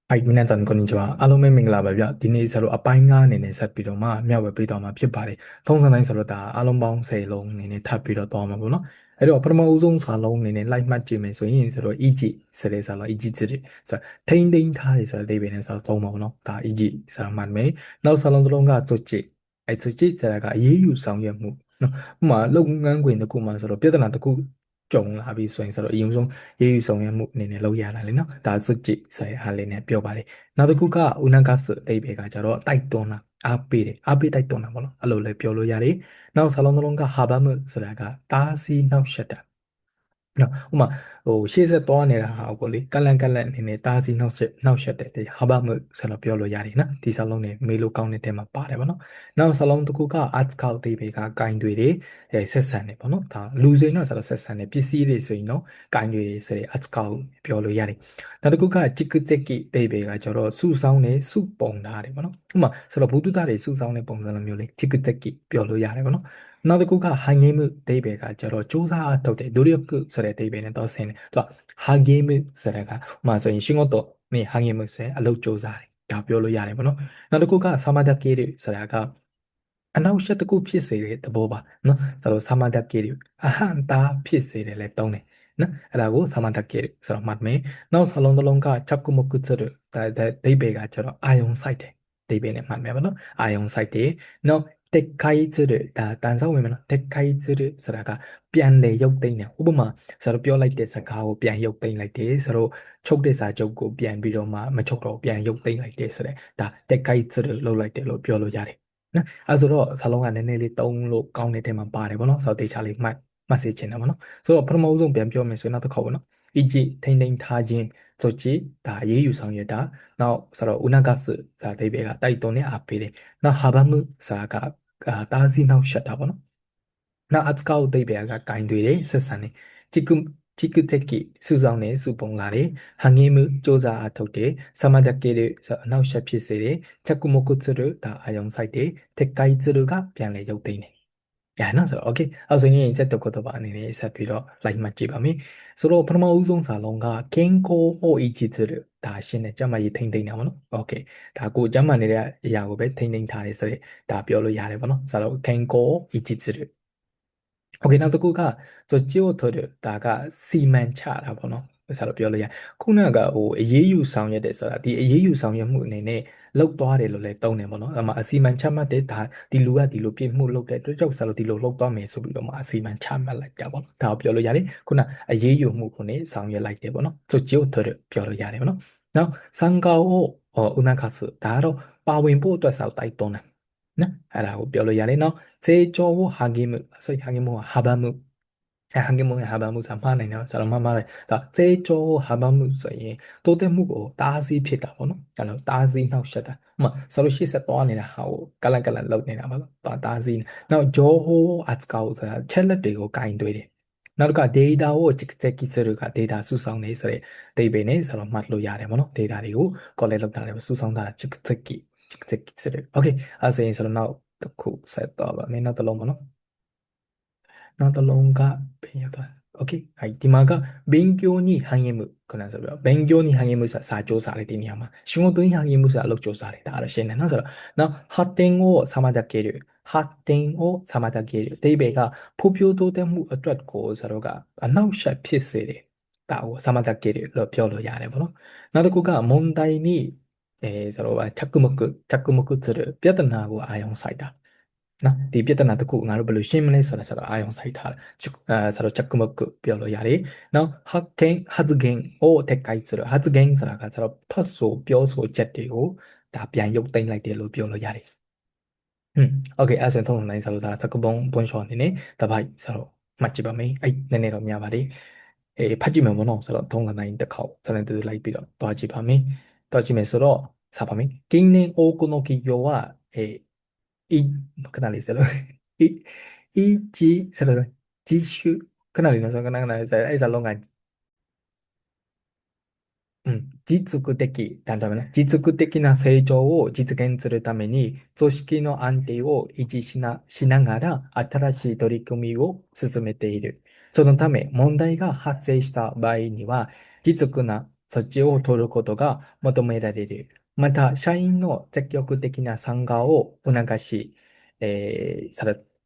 はい、皆さん、こんにちは。အားလုံးပဲမင်္ဂလာပါဗျ။ဒီနေ့ဆိုတော့အပိုင်း9အနေနဲ့ဆက်ပြီးတော့မျှဝေပေးသွားမှာဖြစ်ပါတယ်။ထုံးစံတိုင်းဆိုတော့ဒါအားလုံးပေါင်း10လုံးအနေနဲ့ထပ်ပြီးတော့သွားမှာပေါ့နော်။အဲ့တော့ပထမဦးဆုံးစာလုံးအနေနဲ့လိုက်မှတ်ကြည့်မယ်ဆိုရင်ဆိုတော့ EG ဆိုတဲ့စာလုံး EG 字တွေဆိုတော့ထိမ့်သိမ်းထားတယ်ဆိုတဲ့အဓိပ္ပာယ်နဲ့စာသုံးပါပေါ့နော်။ဒါ EG စာမှတ်မယ်။နောက်စာလုံးတစ်လုံးကဇွတ်ကြည့်။အဲ့ဇွတ်ကြည့်ဆိုတာကအရေးယူဆောင်ရွက်မှုနော်။ဥပမာလုပ်ငန်းခွင်တစ်ခုမှာဆိုတော့ပြဿနာတစ်ခုကြုံလာပြီဆိုရင်ဆိုတော့အရင်ဆုံးရေးယူဆောင်ရွက်မှုအနေနဲ့လုပ်ရတာလေနော်။ဒါဇွတ်ကြည့်ဆိုတဲ့ဟာလေးနဲ့ပြောပါတယ်။နောက်တစ်ခုကဦးနကစအဓိပ္ပာယ်ကကြတော့တိုက်တွန်းတာအားပေးတယ်အားပေးတိုက်တွန်းတာပေါ့နော်အဲ့လိုလည်းပြောလို့ရတယ်နောက်စာလုံးတစ်လုံးကဟာဘတ်မှုဆိုတာကတားဆီးနှောက်ယှက်တာနော်ဥပမာရှေ့ဆက်သွားနေတာဟာကိုလေကလန့်အနေနဲ့တားဆီးနှောက်ယှက်တဲ့ဟာဘတ်မှုဆိုတော့ပြောလို့ရတယ်နော်ဒီစာလုံးတွေမေးလို့ကောင်းတဲ့တဲမှာပါတယ်ပေါ့နော်နောက်စာလုံးတစ်ခုက article အဓိပ္ပာယ်ကဂိုင်းတွေဆက်ဆံတယ်ပေါ့နော်ဒါလူစိမ်းတော့ဆိုတော့ဆက်ဆံတယ်ပစ္စည်းတွေဆိုရင်တော့ဂိုင်းတွေဆိုတဲ့ article ပြောလို့ရတယ်နောက်တစ်ခုကจิกจิกကိအဓိပ္ပာယ်ကကျတော့စုဆောင်းတယ်စုပုံတာတယ်ပေါ့နော်ဥပမာဆိုတော့ဘုဒ္ဓတွေစုဆောင်းတဲ့ပုံစံလိုမျိုးလေးจิกจิกကိပြောလို့ရတယ်ပေါ့နော်နောက်တစ်ခုကဟာငိမှုအဓိပ္ပာယ်ကကျတော့စူးစမ်းအထောက်တဲ့ဒုတိယခုဆိုတဲ့အဓိပ္ပာယ်နဲ့တော့ဆင်းတယ်သူကဟာငိမှုဆိုတာကဥပမာဆိုရင်ရှင်ကတော့နေဟာငိမှုဆိုရင်အလုပ်စူးစမ်းတယ်ဒါပြောလို့ရတယ်ပေါ့နော်နောက်တစ်ခုကဆာမဒကေရဆိုတာကအနောက်ရှက်တစ်ခုဖြစ်စေတဲ့သဘောပါနော်ဆိုတော့ဆာမဒကေရအဟံတာဖြစ်စေတယ်လဲတုံးတယ်နော်အဲ့ဒါကိုဆာမဒကေရဆိုတော့မှတ်မယ်နောက်စာလုံးတစ်လုံးကချက်ကုမကုချရဒါအဓိပ္ပာယ်ကကျတော့အာယုံဆိုင်တယ်အဓိပ္ပာယ်နဲ့မှတ်မယ်ပေါ့နော်အာယုံဆိုင်တယ်နောက်တက်ခိုင်းချရဒါတန်ဆောက်ဝင်မယ်နော်တက်ခိုင်းချရဆိုတာကပြန်လေရုပ်သိမ်းတယ်ဥပမာဆိုတော့ပြောလိုက်တဲ့စကားကိုပြန်ရုပ်သိမ်းလိုက်တယ်ဆိုတော့ချုပ်တဲ့စာချုပ်ကိုပြန်ပြီးတော့မှမချုပ်တော့ပြန်ရုပ်သိမ်းလိုက်တယ်ဆိုတဲ့ဒါတက်ခိုင်းချရလောက်လိုက်တယ်လို့ပြောလို့ရတယ်နော်အဲဆိုတော့စာလုံးကနည်းနည်းလေးသုံးလို့ကောင်းတဲ့ထဲမှာပါတယ်ပေါ့နော်ဆိုတော့တေချာလေးမှတ်စေချင်တယ်ပေါ့နော်ဆိုတော့ပထမဦးဆုံးပြန်ပြောမယ်ဆိုရင်နောက်တစ်ခေါက်ပေါ့နော် EG ထိမ့်သိမ်းထားခြင်းဆိုကြည်ဒါအရေးယူဆောင်ရွက်တာနောက်ဆိုတော့ဦးနကစဒါအဓိပ္ပာယ်ကတိုက်တွန်းတဲ့အားပေးတယ်နောက်ဟာဘမှုစာကတားဆီးနှောက်ယှက်တာပေါ့နော်နောက်အတ်ကောက်အဓိပ္ပာယ်ကဂိုင်းတွေတယ်ဆက်ဆံတယ်จิกุเจกิစုဆောင်တယ်စုပုံလာတယ်ဟန်ငေးမှုစ조사အထုတ်တယ်ဆမဒကေတွေဆိုအနောက်ရှက်ဖြစ်စေတယ်ချက်ကုမကုツルဒါအာယုံဆိုင်တယ်တက်ကိုင်ツルကပြန်လေရုပ်သိမ်းတယ်ရနော်ဆိုတော့ okay အဲ့ဆိုရင်ချက်တော့ကတော့အနေနဲ့ဆက်ပြီးတော့ like မှတ်ကြည့်ပါမယ်ဆိုတော့ပထမဦးဆုံးစာလုံးက健康を維持するဒါရှင်းတယ်ကျမကြီးထိမ့်သိမ့်တာပေါ့နော် okay ဒါကိုကျမနေတဲ့အရာကိုပဲထိမ့်သိမ့်ထားတယ်ဆိုတော့ဒါပြောလို့ရတယ်ပေါ့နော်ဆိုတော့健康を維持するโอเคနောက်တစ်ခုကဆိုကြို့ထုတ်တယ်ဒါကစီမံချတာပေါ့နော်ဆိုတော့ပြောလို့ရခုနကအရေးယူဆောင်ရွက်တယ်ဆိုတာဒီအရေးယူဆောင်ရွက်မှုအနေနဲ့လောက်သွားတယ်လို့လည်းတုံးတယ်ပေါ့နော်အဲ့မှာအစီမံချမှတ်တဲ့ဒါဒီလူကဒီလိုပြည့်မှုလုပ်တဲ့အတွက်ကြောင့်ဆိုတော့ဒီလိုလောက်သွားမယ်ဆိုပြီးတော့မှအစီမံချမှတ်လိုက်တာပေါ့နော်ဒါကိုပြောလို့ရတယ်ခုနအရေးယူမှုကိုねဆောင်ရွက်လိုက်တယ်ပေါ့နော်ဆိုကြို့ထုတ်တယ်ပြောလို့ရတယ်ပေါ့နော်နောက်စံကောကိုဥနာခါစဒါကတော့ပါဝင်ဖို့အတွက်ဆိုတိုက်တွန်းတယ်နော်အဲ့ဒါကိုပြောလို့ရတယ်နော်စေကျော်ကိုဟာဂိမှုဆိုဟာဂိမှုကဟာဘမှုဟာဂိမှုရဲ့ဟာဘမှုဆိုမှားနိုင်တယ်ဆိုတော့မှားတယ်ဒါစေကျော်ကိုဟာဘမှုဆိုရင်တိုးတက်မှုကိုတားဆီးဖြစ်တာပေါ့နော်အဲ့လိုတားဆီးနှောက်ယှက်တာဥပမာဆိုလို့ရှိဆက်သွားနေတာဟာကိုကလန့်လုပ်နေတာပါတော့တားဆီးနောက်ဂျိုဟိုအတ်ကောဆိုတာချက်လက်တွေကိုကင်တွေးတယ်နောက်တစ်ခါ data ကို check စရက data စုဆောင်းနေဆိုတဲ့အဓိပ္ပာယ်နဲ့ဆိုတော့မှတ်လို့ရတယ်ပေါ့နော် data တွေကို collect လုပ်တာတွေစုဆောင်းတာ check စရ okay အဲဆိုရင်ဆိုတော့နောက်တစ်ခုဆက်တော့ပါမယ်နောက်တစ်လုံးပေါ့နော်နောက်တစ်လုံးကဘယ်ရောက်သွားโอเคはいဒီမှာက勉強に励むခုနဆိုတော့勉強に励むဆိုတာစာကြိုးစားတယ်ဒီနေရာမှာ仕事に励むဆိုတာအလုပ်ကြိုးစားတယ်ဒါအားရှင်းတယ်နော်ဆိုတော့နောက်発展を妨げる発展を妨げるအဓိပ္ပာယ်ကဖွံ့ဖြိုးတိုးတက်မှုအတွက်ကိုဆိုတော့ကအနောက်ရှက်ဖြစ်စေတယ်ဒါကို妨げるလို့ပြောလို့ရတယ်ပေါ့နော်နောက်တစ်ခုက問題にဆိုတော့着目するပြဿနာကိုအာရုံစိုက်တာနော်ဒီပြဿနာတစ်ခုငါတို့ဘယ်လိုရှင်းမလဲဆိုတော့အာရုံစိုက်ထားတယ်ဆိုတော့ချက်မကပြောလို့ရတယ်နော်発言を撤回する発言ဆိုတာကဆိုတော့ထွက်ဆိုပြောဆိုချက်တွေကိုဒါပြန်ရုပ်သိမ်းလိုက်တယ်လို့ပြောလို့ရတယ်โอเคအဲ့ဆိုရင်ထုံးနိုင်ဆိုတော့ဒါစကပုံပွန်ရှောင်းနေနေတပိုက်ဆိုတော့မှတ်ကြည့်ပါမယ်အဲ့နည်းနည်းတော့များပါတယ်ဖတ်ကြည့်မယ်ဘောနော်ဆိုတော့ထုံးနိုင်တစ်ခေါက်ဆိုတော့တူလိုက်ပြီးတော့တွားကြည့်ပါမယ်တွားကြည့်မယ်ဆိုတော့စပါမယ်近年多くの企業はいခဏလေးစလို့い一それ自主ခဏလေးနော်ဆိုခဏအဲ့စာလုံးက持続的、なんだろうね、持続的な成長を実現するために、組織の安定を維持しながら、新しい取り組みを進めている。そのため、問題が発生した場合には、そっちを取ることが求められる。また、社員の積極的な参加を促し、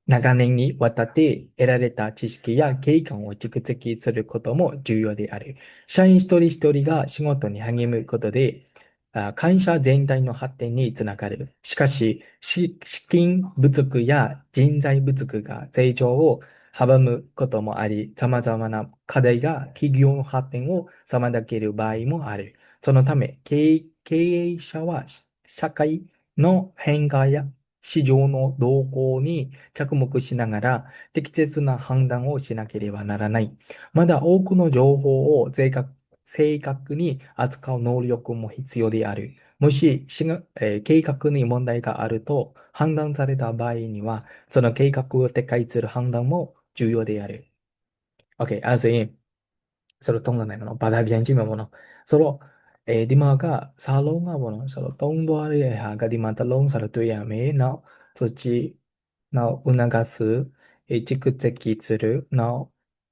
長年にわたって得られた知識や経験を蓄積することも重要である。社員一人一人が仕事に励むことで、会社全体の発展につながる。しかし、資金不足や人材不足が成長を阻むこともあり、様々な課題が企業の発展を妨げる場合もある。そのため、経営者は社会の変化や市場の動向に着目しながら適切な判断をしなければならない。まだ多くの情報を正確に扱う能力も必要である。もし、計画に問題があると判断された場合には、その計画を撤回する判断も重要である。OK အဲ့ဒါဆိုရင်ဆိုတော့သုံးသပ်နိုင်မှာနော်ဘာသာပြန်ကြည့်မှာပေါ့နော်ဆိုတော့ဒီမှာကစာလုံးကပေါ့နော်ဆိုတော့သုံးသွားတဲ့ဟာကဒီမှာတစ်လုံးဆိုတော့တွေ့ရမယ်နောက်ဆိုကြည့်နောက်促す蓄積するနောက်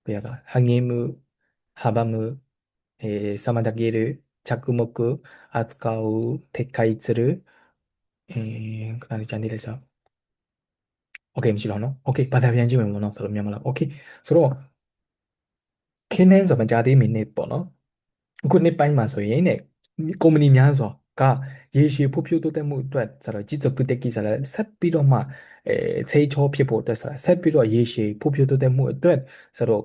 ဘယ်ရတာ励む阻む妨げる着目扱う撤回するခဏလေးကြံသေးတယ်ဆိုတော့ OK မရှိတော့နော် OK ဘာသာပြန်ကြည့်မယ်ပေါ့နော်ဆိုတော့မြန်မာလား OK ဆိုတော့ခင်းနှန်းဆိုမကြသေးမီနစ်ပေါ့နော်အခုနှစ်ပိုင်းမှာဆိုရင်တဲ့ကုမ္ပဏီများစွာကရေရှည်ဖွံ့ဖြိုးတိုးတက်မှုအတွက်ဆိုတော့ကြီးစုပ်တက်ကြီးဆိုတော့ဆက်ပြီးတော့မှစေချောဖြစ်ဖို့အတွက်ဆိုတာဆက်ပြီးတော့ရေရှည်ဖွံ့ဖြိုးတိုးတက်မှုအတွက်ဆိုတော့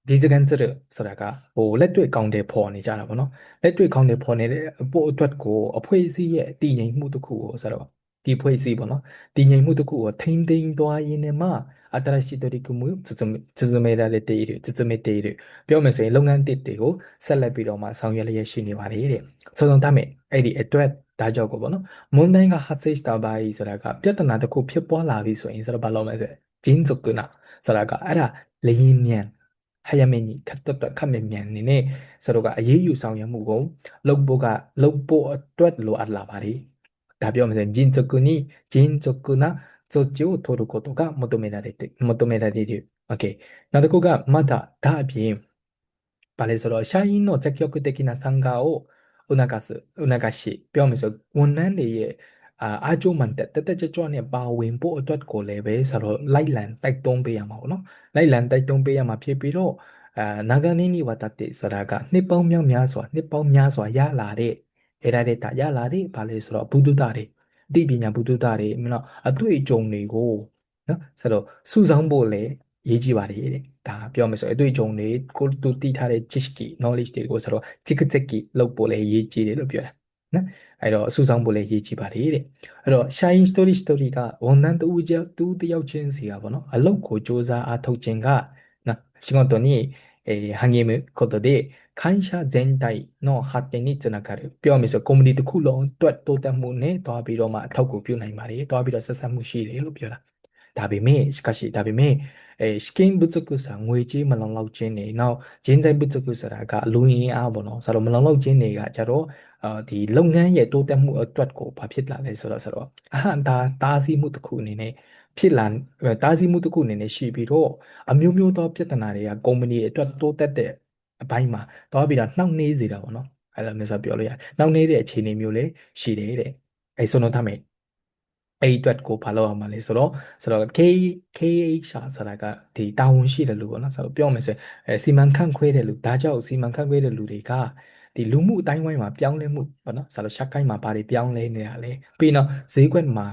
ဒီစကန်စရဆိုတာကဟိုလက်တွေ့ကောင်းတဲ့ဖော်နေကြတာပေါ့နော်လက်တွေ့ကောင်းတဲ့ဖော်နေတဲ့ပို့အတွက်ကိုအဖွဲ့အစည်းရဲ့တည်ငြိမ်မှုတစ်ခုကိုဆိုတော့ဒီအဖွဲ့အစည်းပေါ့နော်တည်ငြိမ်မှုတစ်ခုကိုထိမ့်သိမ်းသွားရင်းနဲ့မှ新しい取り組みを進められている、進めている。ပြောမယ်ဆိုရင်လုပ်ငန်းတစ်တွေကိုဆက်လက်ပြီးတော့မှဆောင်ရွက်လျက်ရှိနေပါတယ်တဲ့။そのためအဲ့ဒီအတွက်ဒါကြောင့်ကိုပေါ့နော်။問題が発生した場合ဆိုတာကပြဿနာတစ်ခုဖြစ်ပွားလာပြီဆိုရင်ဆိုတော့ဘာလို့မလဲဆို迅速なဆိုတာကအဲ့ဒါလျင်မြန်早めにခတ်မြန်နေနဲ့ဆိုတော့ကအရေးယူဆောင်ရွက်မှုကိုလုပ်ဖို့အတွက်လိုအပ်လာပါတယ်။ဒါပြောမယ်ဆိုရင်迅速な措置を取ることが求められる。OK。နောက်တစ်ခုကမှတ်တာဒါအပြင်ဘာလဲဆိုတော့社員の積極的な参加を促しပြောမယ်ဆိုဝန်ထမ်းတွေရဲ့အားကျိုးမှန်တက်ကြွနဲ့ပါဝင်ဖို့အတွက်ကိုလည်းပဲဆိုတော့လိုက်လံတိုက်တွန်းပေးရမှာပေါ့နော်လိုက်လံတိုက်တွန်းပေးရမှာဖြစ်ပြီးတော့長年にわたってဆိုတာကနှစ်ပေါင်းများစွာရလာတဲ့ရလာတဲ့ဘာလဲဆိုတော့ဘုဒ္ဓတာတွေအသိပညာဘုဒ္ဓတာတွေနော်အတွေ့အကြုံတွေကိုနော်ဆိုတော့စုဆောင်းဖို့လည်းရေးကြည့်ပါတယ်တဲ့ဒါပြောမယ်ဆိုအတွေ့အကြုံတွေကိုသူတည်ထားတဲ့知識 knowledge တွေကိုဆိုတော့จิกจิกလုပ်ဖို့လည်းရေးကြည့်တယ်လို့ပြောတာနော်အဲ့တော့စုဆောင်းဖို့လည်းရေးကြည့်ပါတယ်တဲ့အဲ့တော့ shine story ကဝန်ထမ်းတူတယောက်ချင်းစီကပေါ့နော်အလုပ်ကိုစ조사အားထုတ်ခြင်းကနော်仕事に励むことで会社全体の発展につながる。ပြောမယ်ဆိုကုမ္ပဏီတစ်ခုလုံးအတွက်တိုးတက်မှုနဲ့တွားပြီးတော့မှအထောက်အကူပြုနိုင်ပါတယ်။တွားပြီးတော့ဆက်ဆက်မှုရှိတယ်လို့ပြောတာ။ဒါပေမဲ့資金不足さငွေကြေးမလုံလောက်ခြင်းတွေနောက်人材不足ဆိုတာကလူရင်းအားပေါ့နော်ဆိုတော့မလုံလောက်ခြင်းတွေကကြတော့ဒီလုပ်ငန်းရဲ့တိုးတက်မှုအတွက်ကိုဘာဖြစ်လာလဲဆိုတော့အဟံတားဆီးမှုတစ်ခုအနေနဲ့ဖြစ်လာတားဆီးမှုတစ်ခုအနေနဲ့ရှိပြီးတော့အမျိုးမျိုးသောပြဿနာတွေကကုမ္ပဏီအတွက်တိုးတက်တဲ့အပိုင်းမှာတော့ပြီးတော့နှောင့်နှေးစေတာပေါ့နော်အဲ့လိုမျိုးဆိုပြောလို့ရတယ်နှောင့်နှေးတဲ့အခြေအနေမျိုးလေးရှိတယ်တဲ့အဲ့ဆိုတော့ဒါမဲ့အဲ့အတွက်ကိုဘာလုပ်အောင်မလဲဆိုတော့ KH ဆိုတာကဒီတာဝန်ရှိတဲ့လူပေါ့နော်ဆိုတော့ပြောမယ်ဆိုရင်စီမံခန့်ခွဲတဲ့လူဒါကြောင့်စီမံခန့်ခွဲတဲ့လူတွေကဒီလူမှုအတိုင်းဝိုင်းမှာပြောင်းလဲမှုပေါ့နော်ဆိုတော့ရှက်ကိုင်းမှာဘာတွေပြောင်းလဲနေတာလဲပြီးတော့ဈေးကွက်မှာ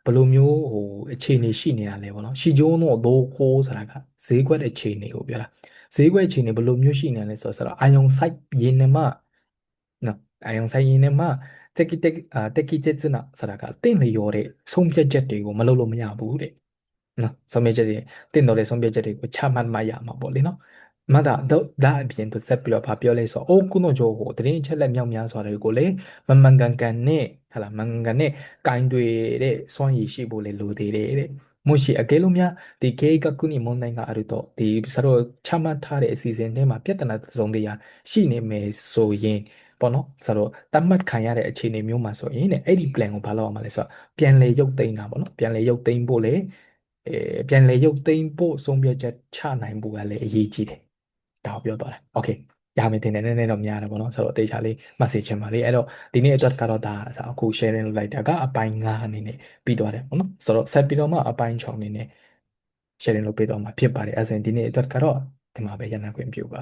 ဘယ်လိုမျိုးဟိုအခြေအနေရှိနေတာလဲပေါ့နော်ရှီဂျိုးတော့ဒိုခိုးဆိုတာကဈေးကွက်အခြေအနေကိုပြောတာဈေးကွက်အခြေအနေဘယ်လိုမျိုးရှိနေလဲဆိုတော့အာယုံစိုက်ရင်းနှမနော်အာယုံစိုက်ရင်းနှမတက်ဆိုတာကတင့်လျော်တဲ့ဆုံးဖြတ်ချက်တွေကိုမလုပ်လို့မရဘူးတဲ့နော်ဆုံးဖြတ်ချက်တွေတင့်တော်တဲ့ဆုံးဖြတ်ချက်တွေကိုချမှတ်မှရမှာပေါ့လေနော်まだဒါအပြင်သူဆက်ပြီးတော့ဗာပြောလဲဆိုအိုကုနိုဂျိုကိုတရင်ချက်လက်မြောက်များစွာတွေကိုလေမန်ကန်နဲ့ဟာလာမန်ကန်နဲ့ကင်တွေတဲ့စွမ်းရည်ရှိဖို့လေလိုသေးတယ်တဲ့もしအကယ်လို့များဒီ計画に問題があるとဒီそれをချမှတ်ထားတဲ့အစီအစဉ်ထဲမှာပြဿနာတစ်စုံတစ်ရာရှိနေမယ်ဆိုရင်ပေါ့နော်ဆိုတော့တတ်မှတ်ခံရတဲ့အခြေအနေမျိုးမှာဆိုရင်အဲ့ဒီ plan ကိုဘာလုပ်အောင်မလဲဆိုတော့ပြန်လေရုပ်သိမ်းတာပေါ့နော်ပြန်လေရုပ်သိမ်းဖို့လေပြန်လေရုပ်သိမ်းဖို့ဆုံးဖြတ်ချက်ချနိုင်ဖို့ကလည်းအရေးကြီးတယ်ဒါကိုပြောသွားတာโอเค ရမယ်တင်တယ်နည်းနည်းတော့များတယ်ပေါ့နော်ဆိုတော့အသေးချာလေးမှတ်စေချင်ပါလေအဲ့တော့ဒီနေ့အတွက်ကတော့ဒါအခု sharing လုပ်လိုက်တာကအပိုင်း9အနေနဲ့ပြီးသွားတယ်ပေါ့နော်ဆိုတော့ဆက်ပြီးတော့မှအပိုင်း6အနေနဲ့ sharing လုပ်ပေးတော့မှာဖြစ်ပါတယ်အဲ့ဆိုရင်ဒီနေ့အတွက်ကတော့ဒီမှာပဲရန်နာခွင့်ပြုပါ